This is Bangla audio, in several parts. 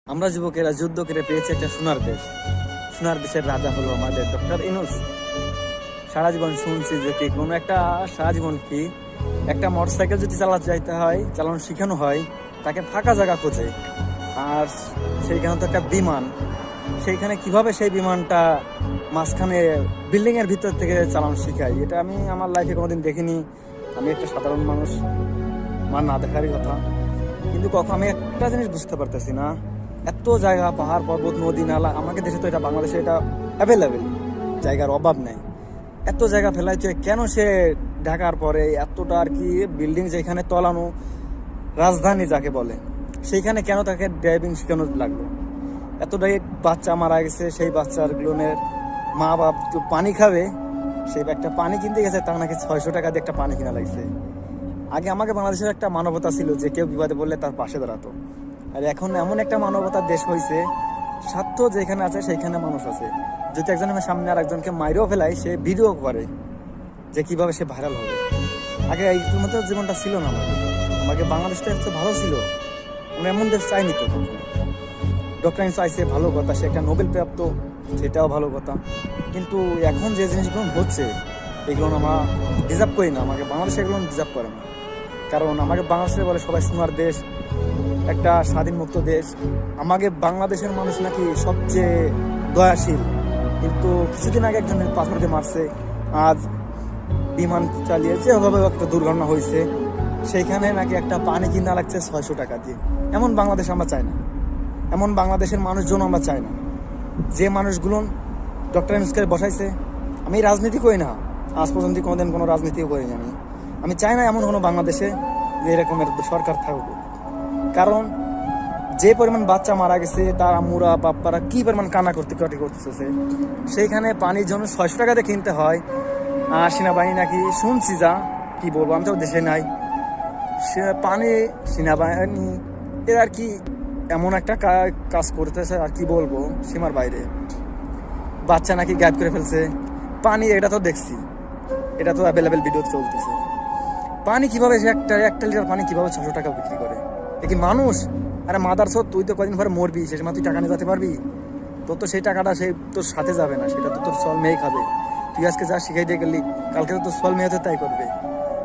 আমরা যুবকেরা যুদ্ধ করে পেয়েছি একটা সোনার দেশ। সোনার দেশের রাজা হলো আমাদের ডক্টর ইউনূস। সারা জীবন শুনছি যে কি কোনো একটা সারা জীবন কি একটা মোটরসাইকেল যদি চালাতে যাইতে হয়, চালানো শেখানো হয়, তাকে ফাঁকা জায়গা খোঁজে। আর সেইখানে তো একটা বিমান, সেইখানে কিভাবে সেই বিমানটা মাঝখানে বিল্ডিং এর ভিতর থেকে চালানো শেখায়, এটা আমি আমার লাইফে কোনোদিন দেখিনি। আমি একটা সাধারণ মানুষ, আমার না দেখারই কথা। কিন্তু কখন আমি একটা জিনিস বুঝতে পারতেছি না, এত জায়গা, পাহাড় পর্বত, নদী নালা, আমাকে দেশে তো এটা, বাংলাদেশে এটা অ্যাভেলেবেল, জায়গার অভাব নেই। এত জায়গা ফেলাইছে কেন সে ঢাকার পরে এতটা আর কি বিল্ডিং, যেখানে তলানো রাজধানী যাকে বলে, সেইখানে কেন তাকে ড্রাইভিং শেখানো লাগলো? এতটাই বাচ্চা মারা গেছে, সেই বাচ্চাগুলোনের মা বাপ তো পানি খাবে, সেই একটা পানি কিনতে গেছে, তার নাকি 600 টাকা দিয়ে একটা পানি কিনা লাগছে। আগে আমাকে বাংলাদেশের একটা মানবতা ছিল যে কেউ বিপদে বললে তার পাশে দাঁড়াতো। আর এখন এমন একটা মানবতার দেশ হয়েছে, স্বার্থ যেখানে আছে সেইখানে মানুষ আছে। যদি একজনের সামনে আর একজনকে মাইরেও ফেলায়, সে ভিডিও করে যে কিভাবে সে ভাইরাল হবে। আগে এই মতো জীবনটা ছিল না। আমাকে বাংলাদেশটা একটু ভালো ছিল, আমরা এমন দেশ চাইনি তো কখনো। ডক্টর ইউনূস চাইছে, ভালো কথা, সে একটা নোবেল প্রাপ্ত, সেটাও ভালো কথা। কিন্তু এখন যে জিনিসগুলো হচ্ছে, এগুলো আমরা ডিজার্ভ করি না। আমাকে বাংলাদেশে এগুলো ডিজার্ভ করে না। কারণ আমাকে বাংলাদেশে বলে সবাই সোনার দেশ, একটা স্বাধীন মুক্ত দেশ। আমাকে বাংলাদেশের মানুষ নাকি সবচেয়ে দয়াশীল, কিন্তু কিছুদিন আগে একজনের পাথর দিয়ে মারছে, আজ বিমান চালিয়ে যেভাবে একটা দুর্ঘটনা হয়েছে, সেইখানে নাকি একটা পানি কিনা লাগছে 600 টাকা দিয়ে। এমন বাংলাদেশ আমরা চাই না, এমন বাংলাদেশের মানুষজন আমরা চাই না। যে মানুষগুলো ডক্টর ইউনূসকে বসাইছে, আমি রাজনীতি করি না, আজ পর্যন্ত কোনোদিন কোনো রাজনীতিও করিনি। আমি চাই না এমন কোনো বাংলাদেশে যে এরকমের সরকার থাকুক। কারণ যে পরিমাণ বাচ্চা মারা গেছে, তার আম্মুরা বাপ্পারা কি পরিমাণ কান্না করতেছে, সেইখানে পানির জন্য 600 টাকাতে কিনতে হয়। আর সেনাবাহিনী নাকি শুনছি, যা কি বলবো, আমি তো দেশে নাই, পানি সেনাবাহিনী এর আর কি এমন একটা কাজ করতেছে, আর কি বলবো, সীমার বাইরে। বাচ্চা নাকি গায়েব করে ফেলছে পানি, এটা তো দেখছি, এটা তো অ্যাভেলেবেল ভিডিও চলতেছে। পানি কিভাবে সে একটা লিটার পানি কিভাবে 600 টাকা বিক্রি করে? এ কি মানুষ? আরে মাদার সো, তুই তো কদিন পরে মরবি, সে সময় তুই টাকা নিয়ে যেতে পারবি? তোর তো সেই টাকাটা সেই তোর সাথে যাবে না, সেটা তো তোর সল মেয়ে খাবে। তুই আজকে যা শিখাই দিয়ে গেলি, কালকে তো তোর সল মেয়ে তো তাই করবে।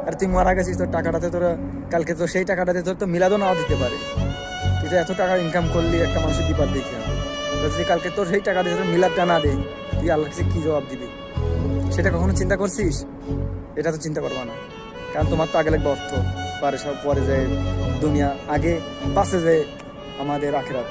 আর তুই মারা গেছিস, তোর টাকাটাতে তোরা কালকে তো সেই টাকাটাতে তোর তো মিলাদও নাও দিতে পারে। তুই তো এত টাকা ইনকাম করলি একটা মানুষের বিপদ দেখে, যদি কালকে তোর সেই টাকা দিয়ে তোর মিলাদটা না দে, তুই আল্লাহ কাছে কি জবাব দিবি? সেটা কখনো চিন্তা করছিস? এটা তো চিন্তা করবা না, কারণ তোমার তো আগে লাগবে অর্থ, পরে সব পরে যায় দুনিয়া, আগে পাশে যায় আমাদের আখিরাত।